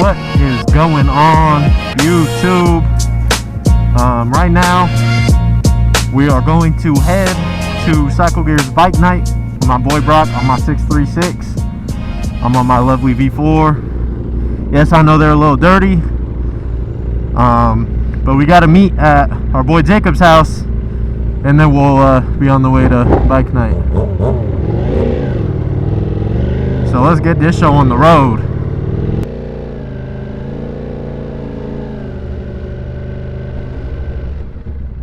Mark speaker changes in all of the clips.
Speaker 1: What is going on, YouTube? Right now we are going to head to Cycle Gear's Bike Night with my boy Brock on my 636. I'm on my lovely V4. Yes, I know they're a little dirty, but we got to meet at our boy Jacob's house, and then we'll be on the way to Bike Night. So let's get this show on the road.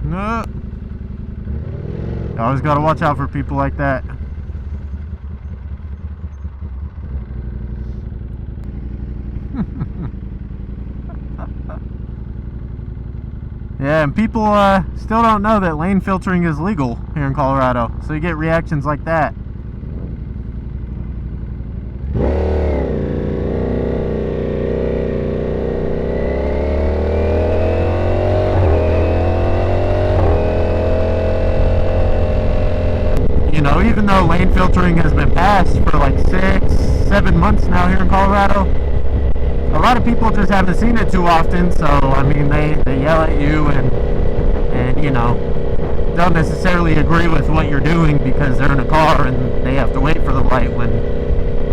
Speaker 1: No. You always got to watch out for people like that. Yeah, and people still don't know that lane filtering is legal here in Colorado, so you get reactions like that. You know, even though lane filtering has been passed for like 6-7 months now here in Colorado, a lot of people just haven't seen it too often. So I mean, they yell at you and you know, don't necessarily agree with what you're doing because they're in a car and they have to wait for the light, when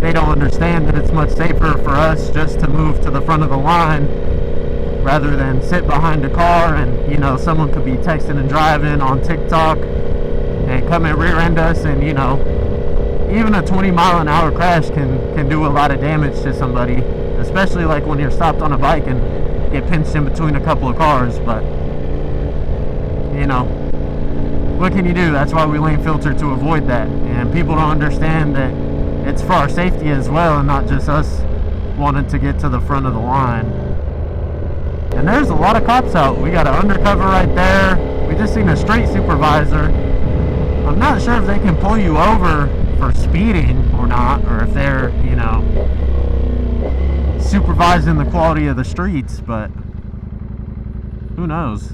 Speaker 1: they don't understand that it's much safer for us just to move to the front of the line rather than sit behind a car. And you know, someone could be texting and driving on TikTok and come and rear end us, and you know, even a 20-mile-an-hour crash can do a lot of damage to somebody, especially like when you're stopped on a bike and get pinched in between a couple of cars. But you know, what can you do? That's why we lane filter, to avoid that. And people don't understand that it's for our safety as well, and not just us wanting to get to the front of the line. And there's a lot of cops out. We got an undercover right there. We just seen a street supervisor. I'm not sure if they can pull you over for speeding or not, or if they're, you know, supervising the quality of the streets, but who knows.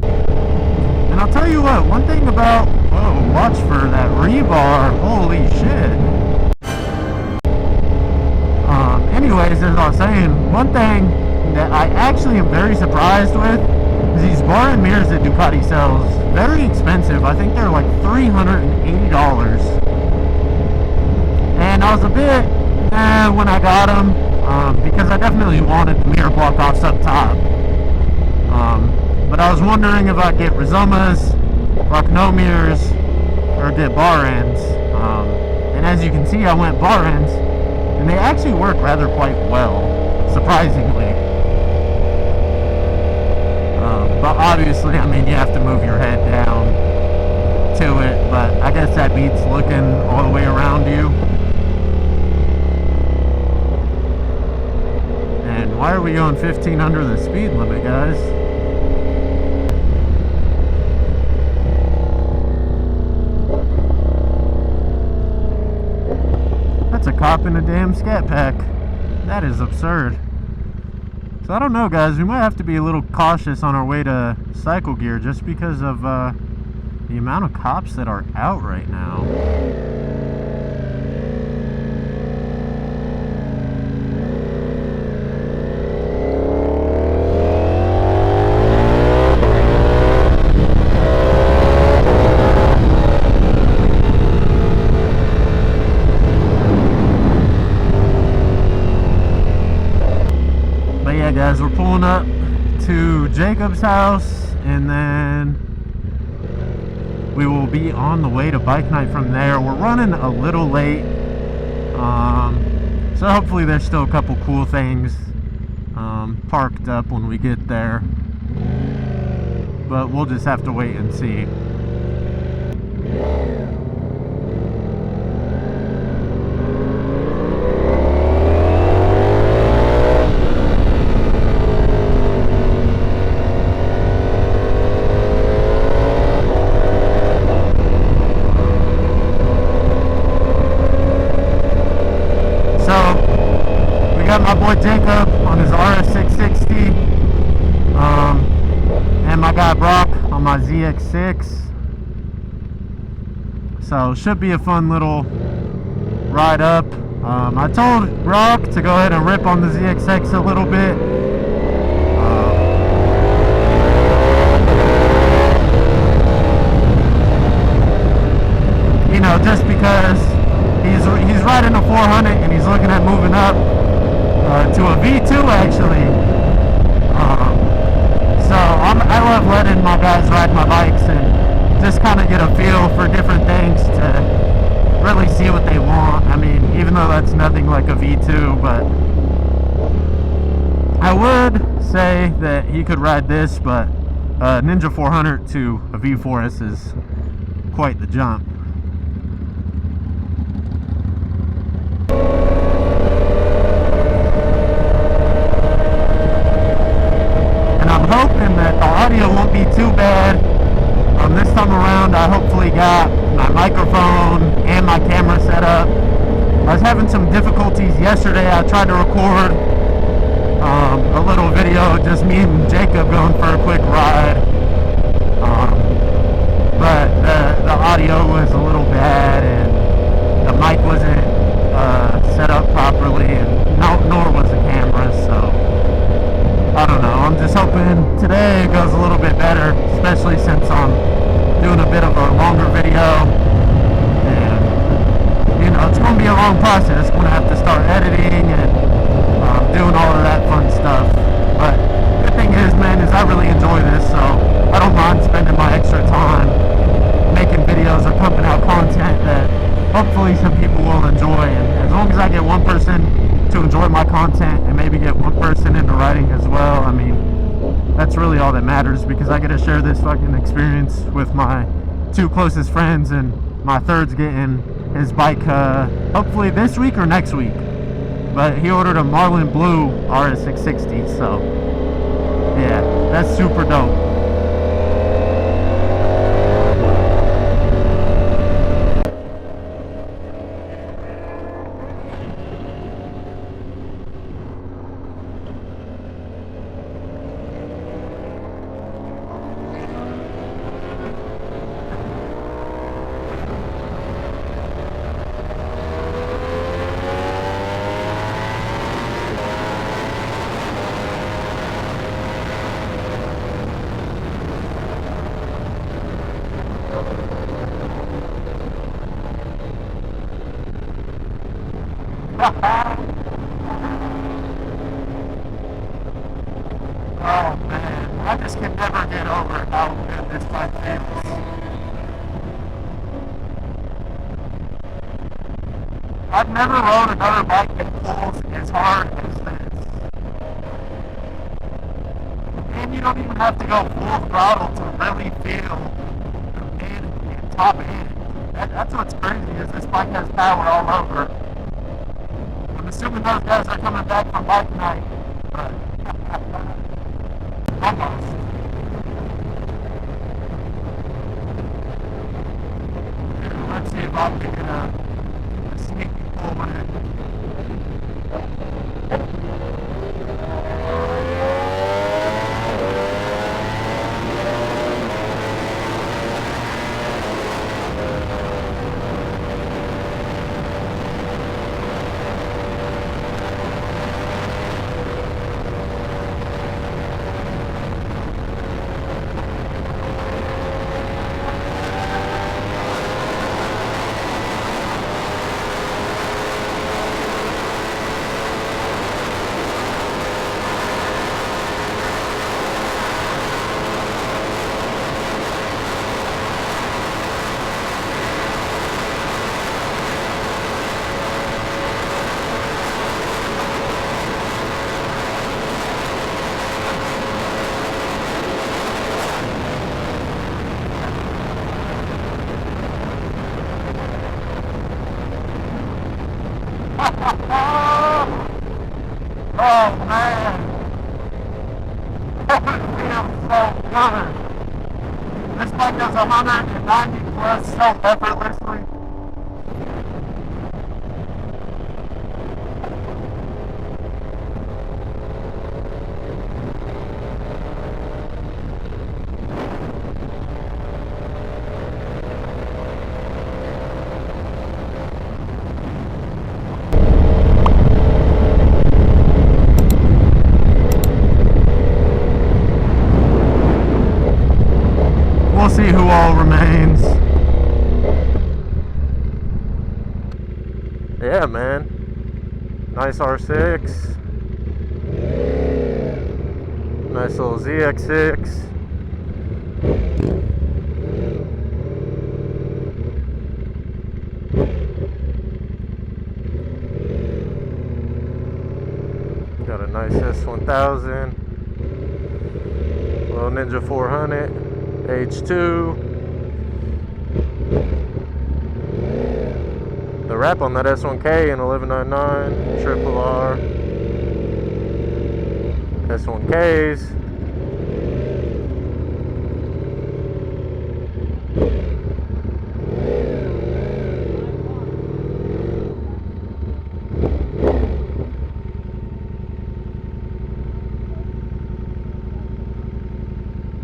Speaker 1: And I'll tell you what, one thing about, whoa, watch for that rebar, holy shit. Anyways, as I was saying, one thing that I actually am very surprised with is these bar and mirrors that Ducati sells. Very expensive. I think they're like $380. And I was a bit when I got them, because I definitely wanted the mirror block offs up top. But I was wondering if I'd get Rizomas, rock no mirrors, or get bar ends. And as you can see, I went bar ends, and they actually work rather quite well, surprisingly. But obviously, I mean, you have to move your head down to it, but I guess that beats looking all the way around you. And why are we going 15 under the speed limit, guys? That's a cop in a damn scat pack. That is absurd. So I don't know, guys, we might have to be a little cautious on our way to Cycle Gear just because of the amount of cops that are out right now. Guys, we're pulling up to Jacob's house, and then we will be on the way to Bike Night from there. We're running a little late, so hopefully there's still a couple cool things parked up when we get there, but we'll just have to wait and see. Got my boy Jacob on his RS660, and my guy Brock on my ZX6. So should be a fun little ride up. I told Rock to go ahead and rip on the ZX6 a little bit. You know, just because he's riding a 400 and he's looking at moving up to a V2 actually. So I love letting my guys ride my bikes and just kind of get a feel for different things to really see what they want. I mean, even though that's nothing like a V2, but I would say that he could ride this, but Ninja 400 to a V4S is quite the jump. Hoping that the audio won't be too bad. This time around I hopefully got my microphone and my camera set up. I was having some difficulties yesterday. I tried to record a little video, just me and Jacob going for a quick ride, but the audio was a little bad and the mic wasn't set up properly, and nor was the camera, so I don't know. I'm just hoping today it goes a little bit better, especially since I'm doing a bit of a longer video. And, you know, it's going to be a long process. I'm going to have to start editing and doing all of that fun stuff. But the thing is, man, is I really enjoy this, so I don't mind spending my extra time making videos or pumping out content that hopefully some people will enjoy. And as long as I get one person to enjoy my content and maybe get one person into riding as well, I mean, that's really all that matters, because I get to share this fucking experience with my two closest friends, and my third's getting his bike hopefully this week or next week, but he ordered a Marlin Blue RS660, so yeah, that's super dope. Oh man, I just can never get over how good this bike feels. I've never rode another bike that pulls as hard as this. And you don't even have to go full throttle to really feel the mid and top end. That's what's crazy, is this bike has power all over. I'm assuming those guys are coming back from bike night, but almost. Let's see if I'm picking a sneaky pull one in. Oh man, that feels so good. This bike does 190 plus so effortlessly. see who all remains. Yeah, man. Nice R6. Nice little ZX6. Got a nice S1000. Little Ninja 400. H2. The wrap on that S1K in 1199, triple R, S1Ks.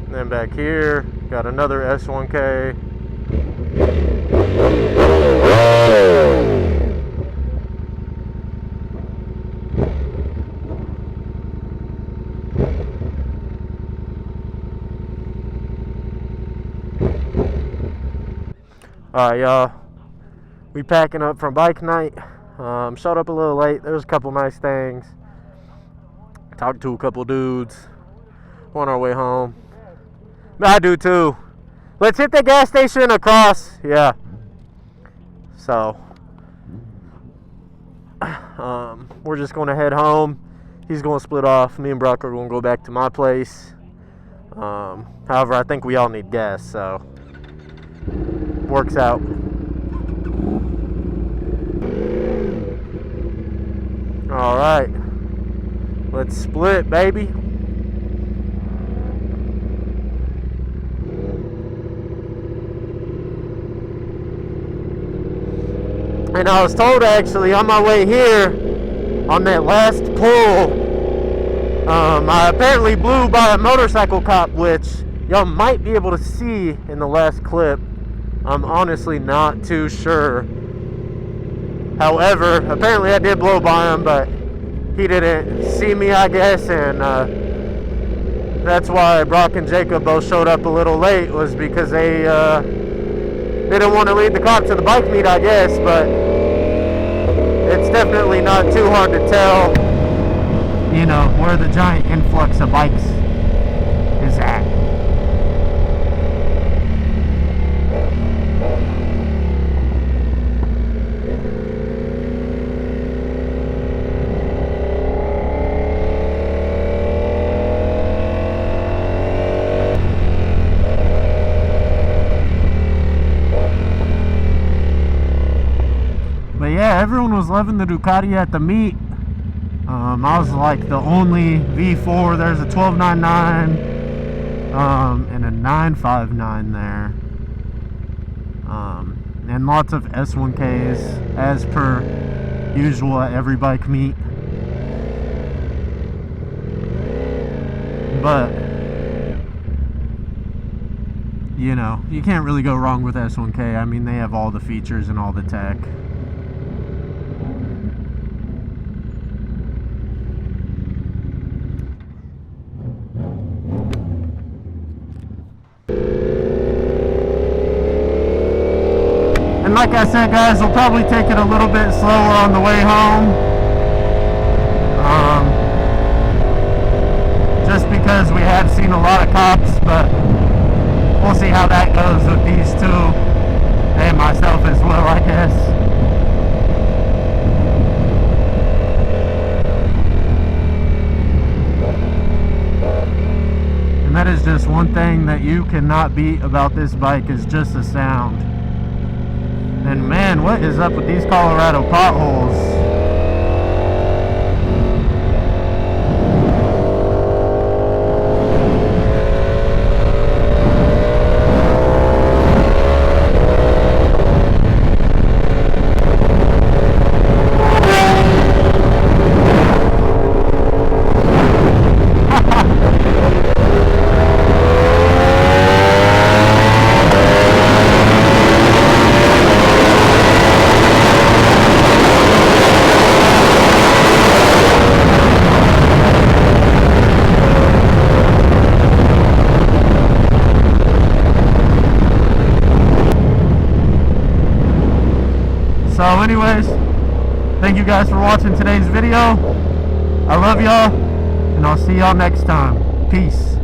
Speaker 1: And then back here, got another S1K. Alright, y'all, we packing up from bike night. Showed up a little late. There was a couple nice things. Talked to a couple dudes on our way home. I do too. Let's hit the gas station across. Yeah. So we're just going to head home. He's going to split off. Me and Brock are going to go back to my place. However, I think we all need gas, so works out. All right, let's split, baby. And I was told, actually, on my way here, on that last pull, I apparently blew by a motorcycle cop, which y'all might be able to see in the last clip. I'm honestly not too sure. However, apparently I did blow by him, but he didn't see me, I guess, and that's why Brock and Jacob both showed up a little late, was because they didn't want to lead the cop to the bike meet, I guess, but it's definitely not too hard to tell, you know, where the giant influx of bikes is at. Yeah, everyone was loving the Ducati at the meet. I was like the only V4. There's a 1299 and a 959 there, and lots of S1Ks as per usual at every bike meet. But you know, you can't really go wrong with S1K. I mean, they have all the features and all the tech. And like I said, guys, we'll probably take it a little bit slower on the way home. Just because we have seen a lot of cops, but we'll see how that goes with these two. And myself as well, I guess. And that is just one thing that you cannot beat about this bike, is just the sound. And man, what is up with these Colorado potholes? So anyways, thank you guys for watching today's video. I love y'all, and I'll see y'all next time. Peace.